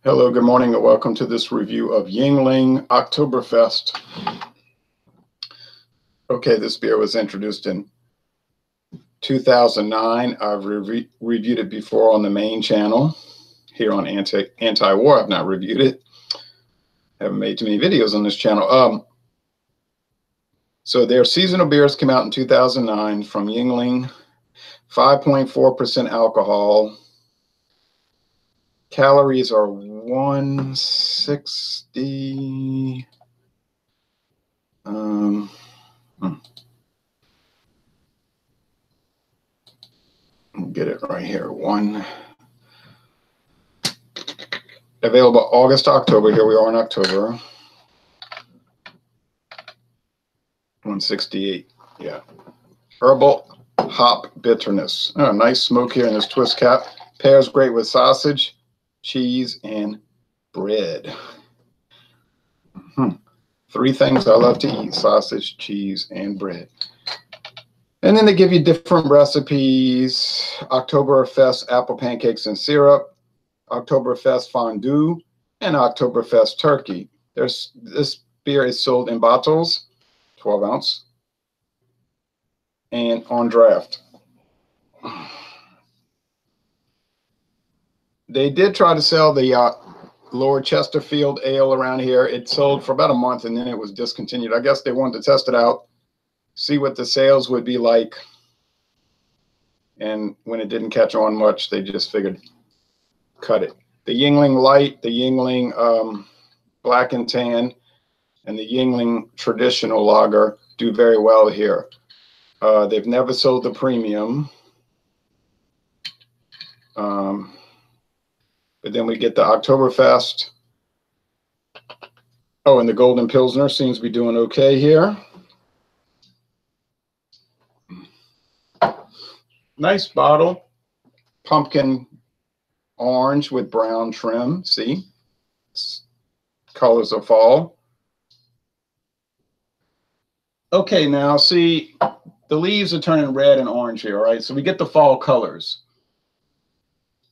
Hello, good morning, and welcome to this review of Yuengling Oktoberfest. Okay, this beer was introduced in 2009. I've reviewed it before on the main channel here on Anti-War. I've not reviewed it. Haven't made too many videos on this channel. So their seasonal beers came out in 2009 from Yuengling, 5.4% alcohol. Calories are 160. Get it right here. Available August, October. Here we are in October. 168. Yeah. Herbal hop bitterness. Oh, nice smoke here in this twist cap. Pairs great with sausage, cheese, and bread. Three things I love to eat: sausage, cheese, and bread. And then they give you different recipes: Oktoberfest apple pancakes and syrup, Oktoberfest fondue, and Oktoberfest turkey. This beer is sold in bottles, 12 ounce, and on draft. They did try to sell the Lord Chesterfield ale around here. It sold for about a month and then it was discontinued. I guess they wanted to test it out, see what the sales would be like. And when it didn't catch on much, they just figured, cut it. The Yuengling Light, the Yuengling Black and Tan, and the Yuengling Traditional Lager do very well here. They've never sold the premium. But then we get the Oktoberfest. Oh, and the Golden Pilsner seems to be doing okay here. Nice bottle. Pumpkin orange with brown trim. See? It's colors of fall. Okay, now see, the leaves are turning red and orange here, right? So we get the fall colors.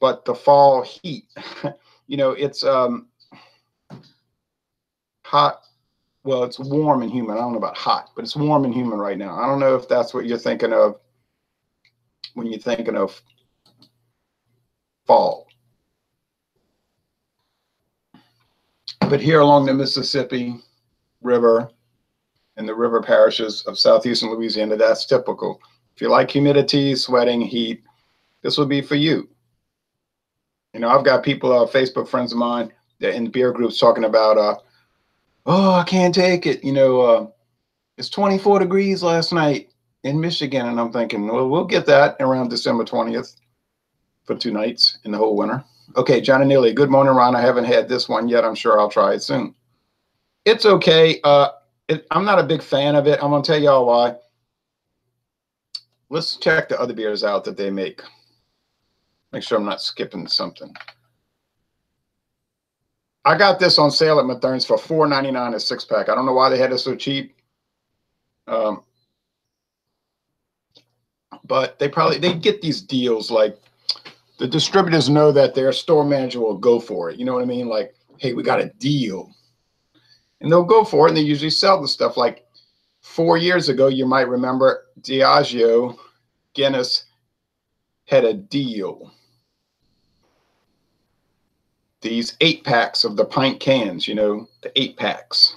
But the fall heat, you know, it's hot. Well, it's warm and humid. I don't know about hot, but it's warm and humid right now. I don't know if that's what you're thinking of when you're thinking of fall. But here along the Mississippi River and the river parishes of southeastern Louisiana, that's typical. If you like humidity, sweating, heat, this will be for you. You know, I've got people, Facebook friends of mine, that in beer groups talking about, oh, I can't take it. You know, it's 24 degrees last night in Michigan. And I'm thinking, well, we'll get that around December 20th for 2 nights in the whole winter. Okay, John and Neely, good morning, Ron. I haven't had this one yet. I'm sure I'll try it soon. It's okay. I'm not a big fan of it. I'm going to tell y'all why. Let's check the other beers out that they make. Make sure I'm not skipping something. I got this on sale at Mathern's for $4.99 a 6-pack. I don't know why they had it so cheap. But they get these deals. Like, the distributors know that their store manager will go for it. You know what I mean? Like, hey, we got a deal. And they'll go for it, and they usually sell the stuff. Like 4 years ago, you might remember Diageo, Guinness had a deal. These 8-packs of the pint cans, you know, the 8-packs.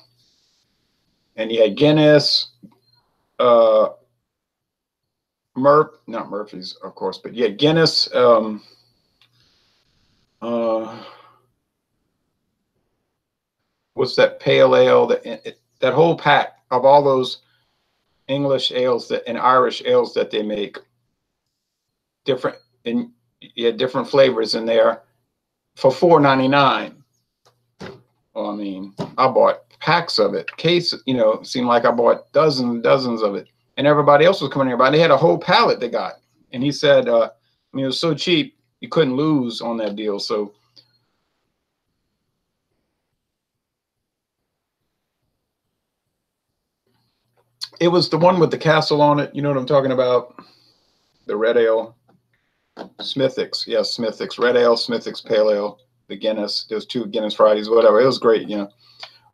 And you had Guinness, not Murphy's, of course, but yeah, Guinness, what's that pale ale, that whole pack of all those English ales and Irish ales that they make, different, and you had different flavors in there. For $4.99. Well, I mean, I bought packs of it. You know, it seemed like I bought dozens and dozens of it. And everybody else was coming here. But they had a whole pallet they got. And he said, I mean, it was so cheap, you couldn't lose on that deal. So it was the one with the castle on it. You know what I'm talking about? The red ale. Smithwick's, yes, Smithwick's red ale, Smithwick's pale ale. the Guinness. There's 2 Guinness Fridays, whatever. It was great, you know.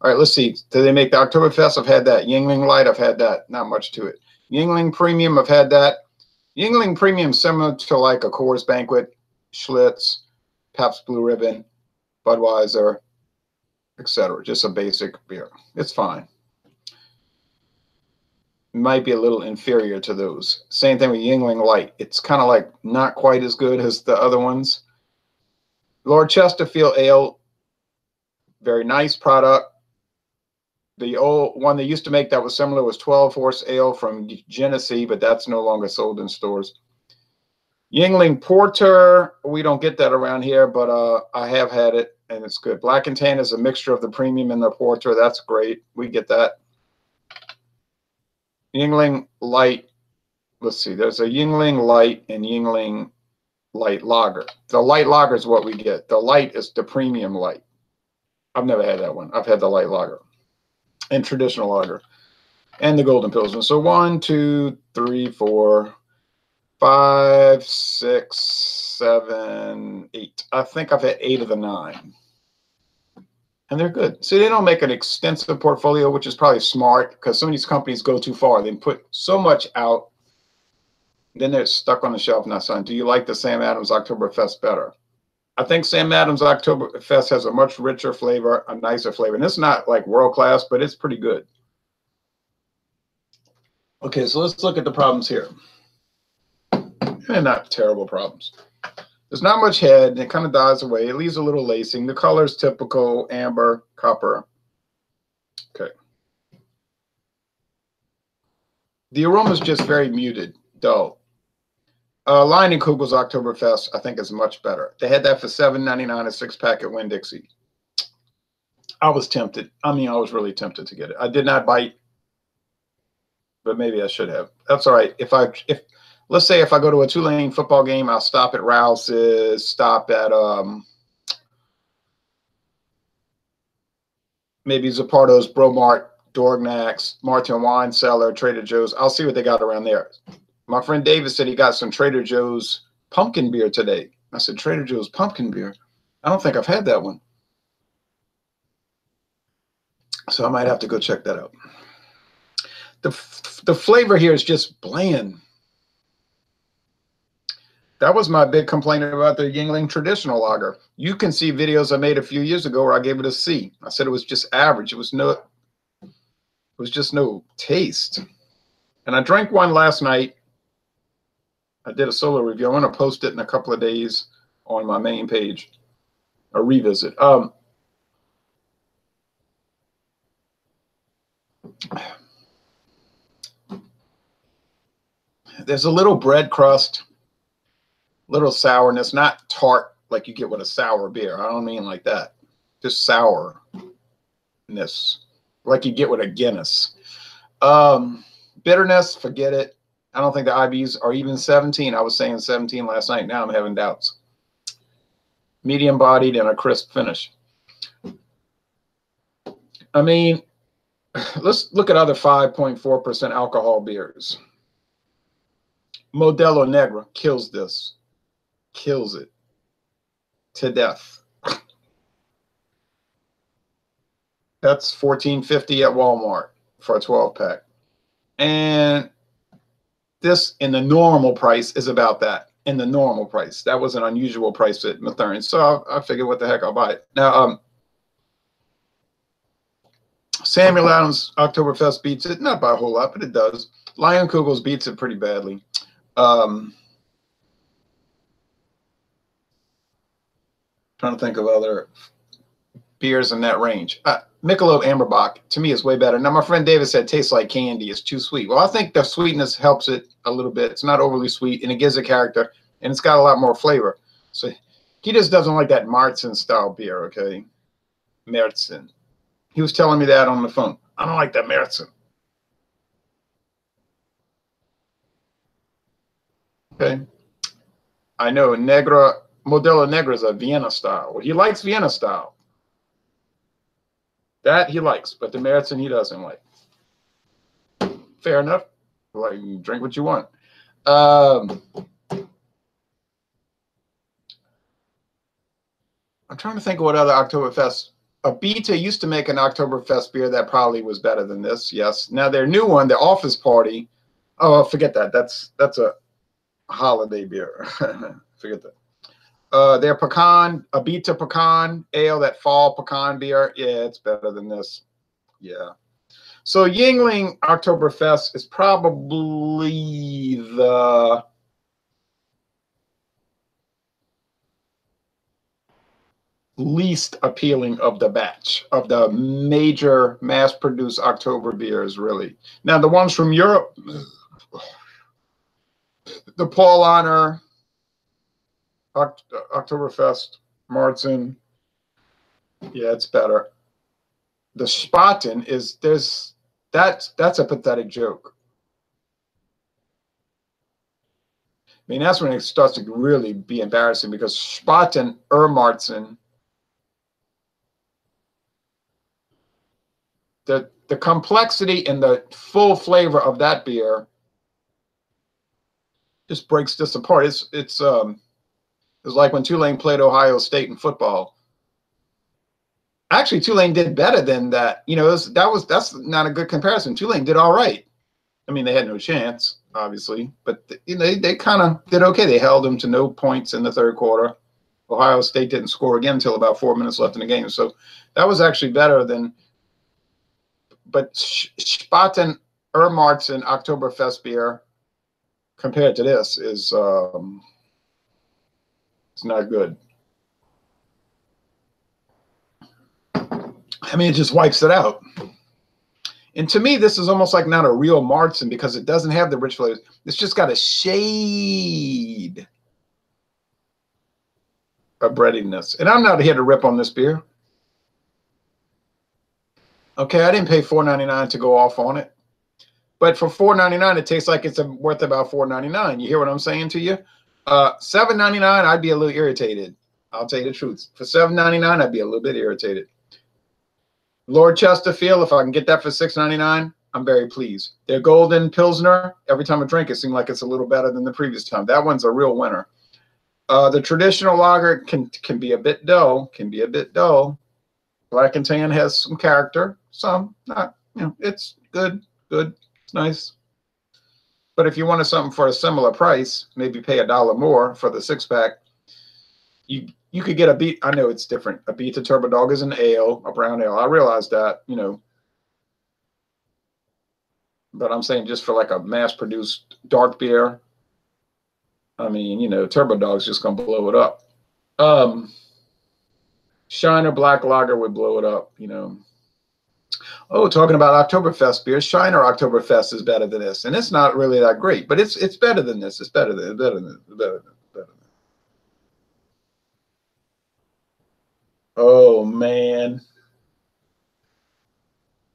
All right, let's see. Do they make the Oktoberfest? I've had that. Yuengling Light, I've had that. Not much to it. Yuengling Premium, I've had that. Yuengling Premium, similar to like a Coors Banquet, Schlitz, Pabst Blue Ribbon, Budweiser, etc. Just a basic beer. It's fine. Might be a little inferior to those. Same thing with Yuengling Light. It's kind of like not quite as good as the other ones. Lord Chesterfield Ale, very nice product. The old one they used to make that was similar was 12 Horse Ale from Genesee, but that's no longer sold in stores. Yuengling Porter, we don't get that around here, but I have had it, and it's good. Black and Tan is a mixture of the premium and the porter. That's great. We get that. Yuengling Light, let's see. There's a Yuengling Light and Yuengling Light Lager. The Light Lager is what we get. The Light is the premium light. I've never had that one. I've had the Light Lager and traditional lager and the Golden Pilsner. So 1, 2, 3, 4, 5, 6, 7, 8. I think I've had 8 of the 9. And they're good. See, they don't make an extensive portfolio, which is probably smart because some of these companies go too far. They put so much out, then they're stuck on the shelf not selling. Do you like the Sam Adams Oktoberfest better? I think Sam Adams Oktoberfest has a much richer flavor, a nicer flavor. And it's not like world class, but it's pretty good. Okay, so let's look at the problems here. And not terrible problems. There's not much head, and it kind of dies away. It leaves a little lacing. The color is typical, amber, copper. Okay. The aroma is just very muted, dull. Leinenkugel's Oktoberfest, I think, is much better. They had that for $7.99 a 6-pack at Winn-Dixie. I was tempted. I mean, I was really tempted to get it. I did not bite, but maybe I should have. That's all right. If let's say if I go to a Tulane football game, I'll stop at Rouse's, stop at maybe Zappardo's, Bromart, Dorgnac's, Martin Wine Cellar, Trader Joe's. I'll see what they got around there. My friend David said he got some Trader Joe's pumpkin beer today. I said, Trader Joe's pumpkin beer? I don't think I've had that one. So I might have to go check that out. The flavor here is just bland. That was my big complaint about the Yuengling traditional lager. You can see videos I made a few years ago where I gave it a C. I said it was just average. It was just no taste. And I drank one last night. I did a solo review. I'm going to post it in a couple of days on my main page. A revisit. There's a little bread crust, little sourness, not tart like you get with a sour beer. I don't mean like that. Just sourness, like you get with a Guinness. Bitterness, forget it. I don't think the IBUs are even 17. I was saying 17 last night. Now I'm having doubts. Medium bodied and a crisp finish. I mean, let's look at other 5.4% alcohol beers. Modelo Negra kills this. Kills it to death. That's $14.50 at Walmart for a 12-pack. And this in the normal price is about that. In the normal price. That was an unusual price at Mathern. So I figured, what the heck, I'll buy it. Now, Samuel Adams Oktoberfest beats it. Not by a whole lot, but it does. Leinenkugel's beats it pretty badly. Trying to think of other beers in that range. Michelob Amberbach, to me, is way better. Now, my friend David said it tastes like candy. It's too sweet. Well, I think the sweetness helps it a little bit. It's not overly sweet, and it gives it character, and it's got a lot more flavor. So he just doesn't like that Märzen-style beer, okay? Märzen. He was telling me that on the phone. I don't like that Märzen. Okay. I know Modelo Negra is a Vienna style. Well, he likes Vienna style. That he likes, but the Märzen he doesn't like. Fair enough. Like, you drink what you want. I'm trying to think of what other Oktoberfest. Abita used to make an Oktoberfest beer that probably was better than this. Yes. Now their new one, the Office Party. Oh, forget that. That's a holiday beer. Forget that. Their pecan, Abita pecan ale, that fall pecan beer. Yeah, it's better than this. Yeah. So Yuengling Oktoberfest is probably the least appealing of the batch of the major mass-produced October beers, really. Now, the ones from Europe, the Paul Honor, Oktoberfest, Marzen, yeah, it's better. The Spaten is that's a pathetic joke. I mean, that's when it starts to really be embarrassing because Spaten Marzen, the complexity and the full flavor of that beer just breaks this apart. It's like when Tulane played Ohio State in football. Actually, Tulane did better than that. You know, that's not a good comparison. Tulane did all right. I mean, they had no chance, obviously, but you know, they kind of did okay. They held them to no points in the third quarter. Ohio State didn't score again until about 4 minutes left in the game. So that was actually better than. But Spaten Marzen Oktoberfest beer compared to this is it's not good. I mean, it just wipes it out. And to me, this is almost like not a real Marzen because it doesn't have the rich flavors. It's just got a shade of breadiness. And I'm not here to rip on this beer. Okay, I didn't pay $4.99 to go off on it. But for $4.99, it tastes like it's worth about $4.99. You hear what I'm saying to you? $7.99, I'd be a little irritated. I'll tell you the truth. For $7.99, I'd be a little bit irritated. Lord Chesterfield, if I can get that for $6.99, I'm very pleased. Their Golden Pilsner, every time I drink it, seems like it's a little better than the previous time. That one's a real winner. The traditional lager can be a bit dull. Black and Tan has some character. Some, not, you know, it's good. It's nice. But if you wanted something for a similar price, maybe pay $1 more for the 6-pack, you could get a beat. I know it's different. A Beta Turbo Dog is an ale, a brown ale. I realize that, you know. But I'm saying just for like a mass-produced dark beer, I mean, you know, Turbo Dog's just going to blow it up. Shiner Black Lager would blow it up, you know. Oh, talking about Oktoberfest beers, Shiner Oktoberfest is better than this. And it's not really that great, but it's better than this. It's better than it. Oh man.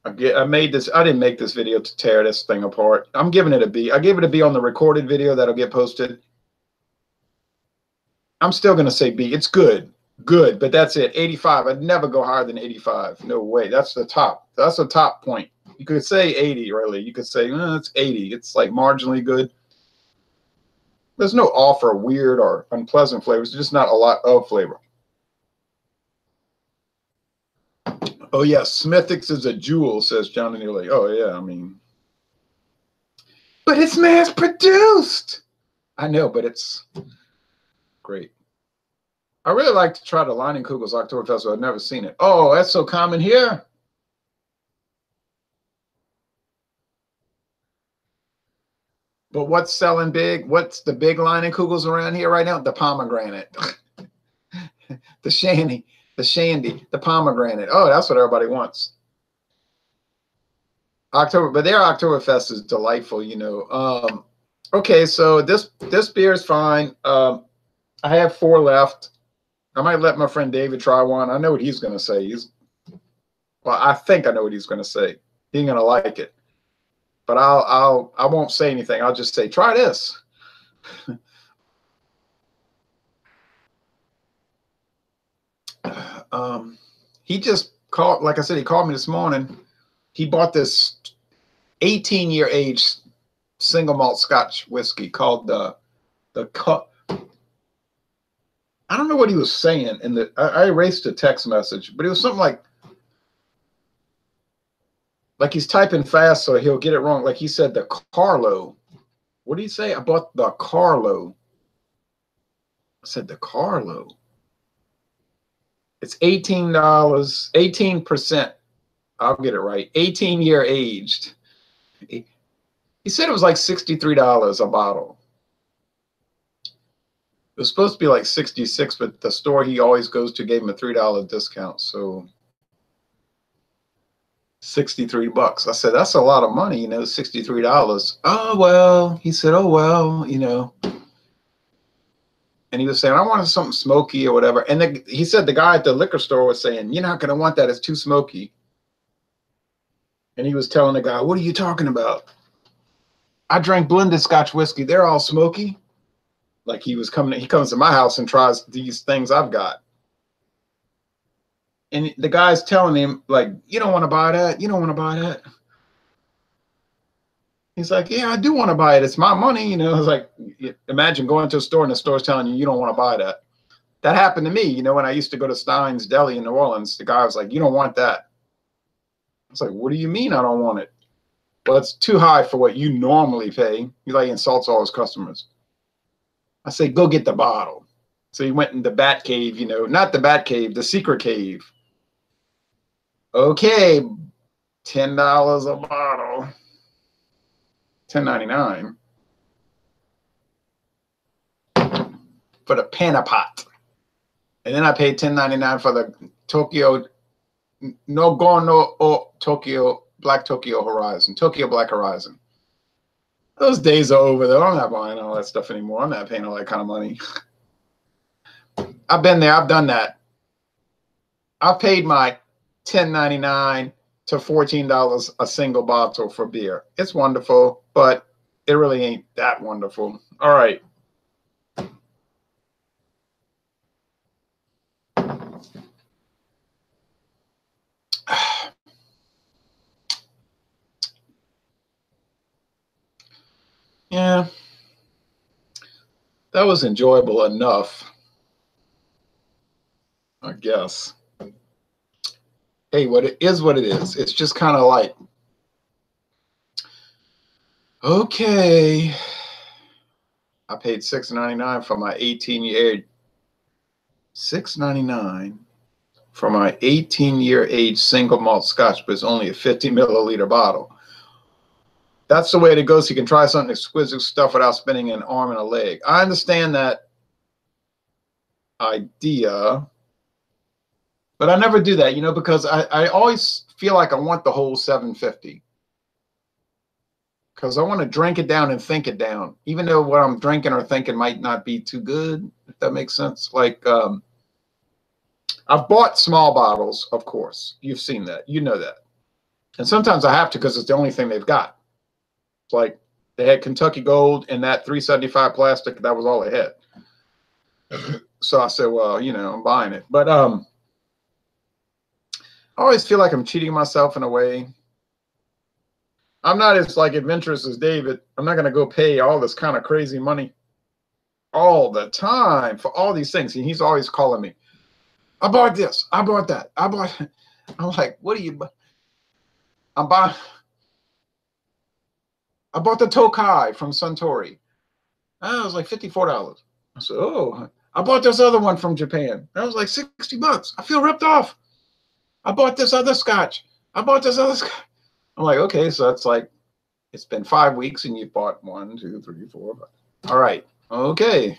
I made this. I didn't make this video to tear this thing apart. I'm giving it a B. I gave it a B on the recorded video that'll get posted. I'm still going to say B. It's good, but that's it. 85. I'd never go higher than 85. No way. That's the top. That's the top point. You could say 80, really. You could say, it's 80. It's like marginally good. There's no off or weird or unpleasant flavors. There's just not a lot of flavor. Oh, yeah. Smithix is a jewel, says John Neely. Oh, yeah. I mean, but it's mass produced. I know, but it's great. I really like to try the Leinenkugel's Oktoberfest. I've never seen it. Oh, that's so common here. But what's selling big? What's the big Leinenkugels around here right now? The pomegranate, the shandy, the pomegranate. Oh, that's what everybody wants. But their Oktoberfest is delightful, you know. Okay, so this beer is fine. I have 4 left. I might let my friend David try one. I know what he's going to say. Well, I think I know what he's going to say. He's going to like it. But I won't say anything. I'll just say, try this. He just called, like I said, he called me this morning. He bought this 18-year age single malt Scotch whiskey called the I I don't know what he was saying. I erased the text message, but it was something like he's typing fast, so he'll get it wrong. Like he said, the Carlo. What did he say? I bought the Carlo. I said the Carlo. It's $18, 18%. I'll get it right. 18-year aged. He said it was like $63 a bottle. It was supposed to be like 66, but the store he always goes to gave him a $3 discount. So 63 bucks. I said, that's a lot of money, you know, $63. Oh, well, he said, oh, well, you know. And he was saying, I wanted something smoky or whatever. And he said the guy at the liquor store was saying, you're not going to want that. It's too smoky. And he was telling the guy, what are you talking about? I drank blended Scotch whiskey. They're all smoky. Like he comes to my house and tries these things I've got. And the guy's telling him, like, you don't want to buy that. You don't want to buy that. He's like, yeah, I do want to buy it. It's my money. You know, it's like, imagine going to a store and the store's telling you don't want to buy that. That happened to me. You know, when I used to go to Stein's Deli in New Orleans, the guy was like, you don't want that. I was like, what do you mean I don't want it? Well, it's too high for what you normally pay. He like insults all his customers. I say, go get the bottle. So he went in the Bat Cave, you know, not the Bat Cave, the secret cave. Okay, $10 a bottle. $10.99 for the Panapot. And then I paid $10.99 for the Tokyo Nogono o Tokyo Black Tokyo Horizon. Tokyo Black Horizon. Those days are over though. I'm not buying all that stuff anymore. I'm not paying all that kind of money. I've been there, I've done that. I paid my $10.99 to $14 a single bottle for beer. It's wonderful, but it really ain't that wonderful. All right. Yeah, that was enjoyable enough, I guess. Hey, what it is, it's just kind of like, okay, I paid $6.99 for my 18-year, $6.99 for my 18-year age single malt Scotch, but it's only a 50 milliliter bottle. That's the way to go, so you can try something exquisite stuff without spending an arm and a leg. I understand that idea, but I never do that, you know, because I always feel like I want the whole 750. Because I want to drink it down and think it down, even though what I'm drinking or thinking might not be too good, if that makes sense. Like, I've bought small bottles, of course. You've seen that. You know that. And sometimes I have to because it's the only thing they've got. It's like they had Kentucky Gold and that 375 plastic. That was all they had. So I said, well, you know, I'm buying it. But I always feel like I'm cheating myself in a way. I'm not as like adventurous as David. I'm not going to go pay all this kind of crazy money all the time for all these things. And he's always calling me. I bought this. I bought that. I bought. I'm like, what are you? I'm buying. I bought the Tokai from Suntory. That was like $54. I said, oh, I bought this other one from Japan. That was like $60. I feel ripped off. I bought this other Scotch. I bought this other Scotch. I'm like, okay, so that's like, it's been 5 weeks and you bought 1, 2, 3, 4, 5. All right. Okay.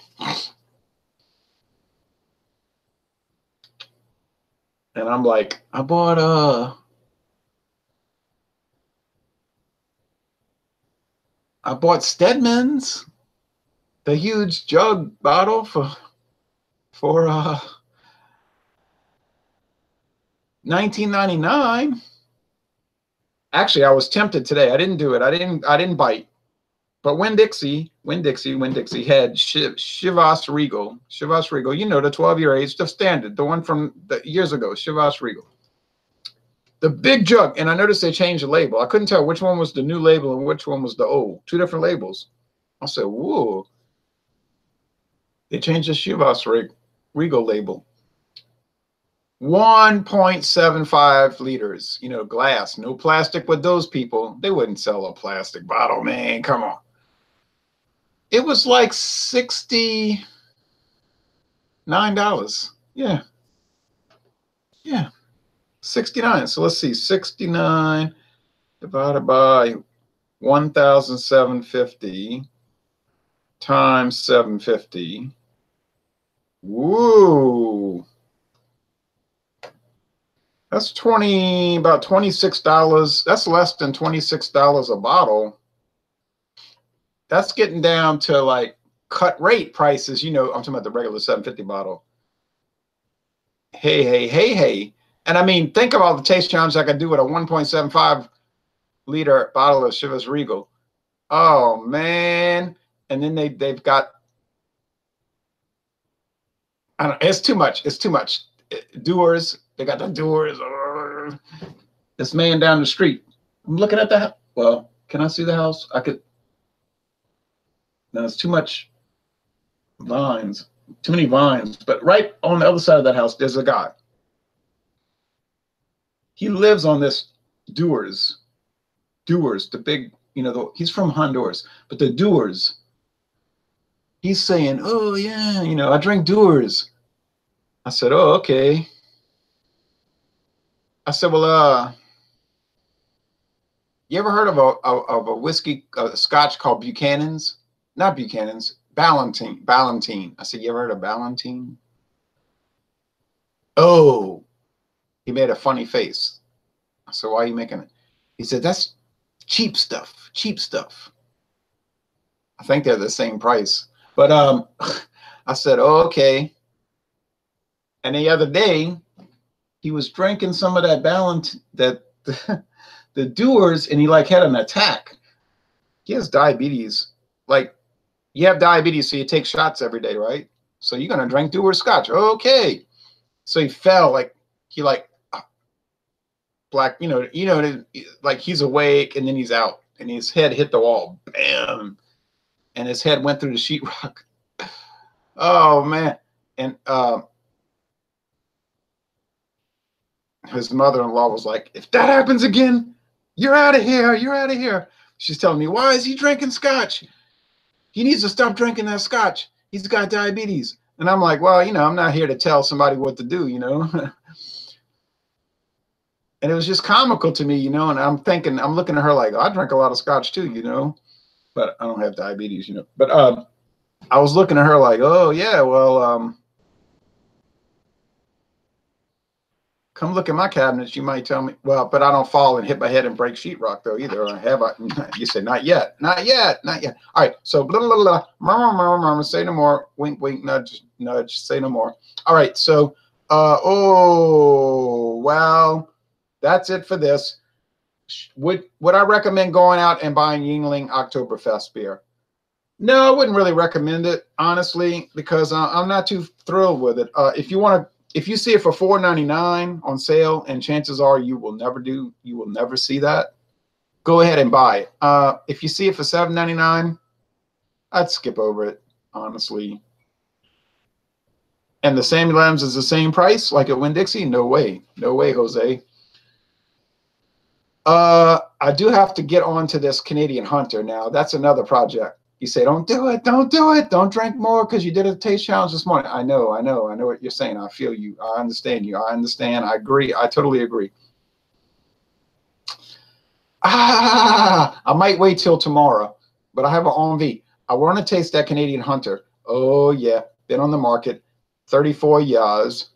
And I'm like, I bought Stedman's, the huge jug bottle for $19.99. Actually, I was tempted today. I didn't do it. I didn't bite. But Winn-Dixie had Chivas Regal. Chivas Regal, you know, the 12-year age, the standard, the one from the years ago, Chivas Regal. The big jug, and I noticed they changed the label. I couldn't tell which one was the new label and which one was the old. 2 different labels. I said, whoa. They changed the Chivas Regal label. 1.75 liters, you know, glass, no plastic with those people. They wouldn't sell a plastic bottle, man. Come on. It was like $69. Yeah. Yeah. 69. So let's see. 69 divided by 1,750 times 750. Woo. That's about $26. That's less than $26 a bottle. That's getting down to like cut rate prices. You know, I'm talking about the regular 750 bottle. Hey, hey, hey, hey. And I mean, think of all the taste challenge I could do with a 1.75 liter bottle of Chivas Regal. Oh man. And then they've got, I don't know, it's too much. It's too much. Doers. They got the doers. This man down the street. I'm looking at the house. Well, can I see the house? I could. No, it's too much vines. Too many vines. But right on the other side of that house, there's a guy. He lives on this Doers. Doers, the big, you know, he's from Honduras. But the Doers, he's saying, oh, yeah, you know, I drink Doers. I said, oh, okay. I said, well, you ever heard of a whiskey, a scotch called Buchanan's? Not Buchanan's, Ballantine. Ballantine. I said, you ever heard of Ballantine? Oh, he made a funny face. I said, why are you making it? He said, that's cheap stuff, cheap stuff. I think they're the same price. But I said, oh, okay. And the other day, he was drinking some of that the Doers, and he like had an attack. He has diabetes. Like, you have diabetes, so you take shots every day, right? So you're gonna drink Doers scotch. Okay. So he fell, like he like black, you know, like he's awake and then he's out, and his head hit the wall. Bam. And his head went through the sheetrock. Oh man. And his mother-in-law was like, if that happens again, you're out of here. You're out of here. She's telling me, why is he drinking scotch? He needs to stop drinking that scotch. He's got diabetes. And I'm like, well, you know, I'm not here to tell somebody what to do, you know. And it was just comical to me, you know. And I'm thinking, I'm looking at her like, I drink a lot of scotch too, you know. But I don't have diabetes, you know. But I was looking at her like, oh, yeah, well, come look at my cabinets. You might tell me, well, but I don't fall and hit my head and break sheetrock though either. Or have I? You say not yet, not yet, not yet. All right. So blah blah blah. Murmur, say no more. Wink, wink, nudge, nudge. Say no more. All right. So, oh well, that's it for this. Would I recommend going out and buying Yuengling Oktoberfest beer? No, I wouldn't really recommend it honestly because I'm not too thrilled with it. If you see it for $4.99 on sale, and chances are you will never see that, go ahead and buy it. If you see it for $7.99, I'd skip over it, honestly. And the Sammy Lambs is the same price, like at Winn-Dixie? No way. No way, Jose. I do have to get on to this Canadian Hunter now. That's another project. You say, don't do it, don't do it, don't drink more because you did a taste challenge this morning. I know what you're saying. I feel you. I understand you. I understand. I agree. I totally agree. I might wait till tomorrow, but I have an envie. I want to taste that Canadian Hunter. Oh, yeah. Been on the market. 34 years.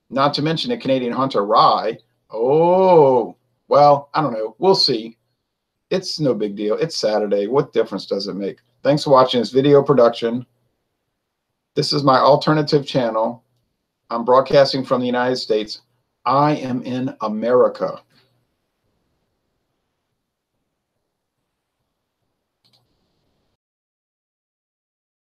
Not to mention the Canadian Hunter rye. Oh, well, I don't know. We'll see. It's no big deal. It's Saturday. What difference does it make? Thanks for watching this video production. This is my alternative channel. I'm broadcasting from the United States. I am in America.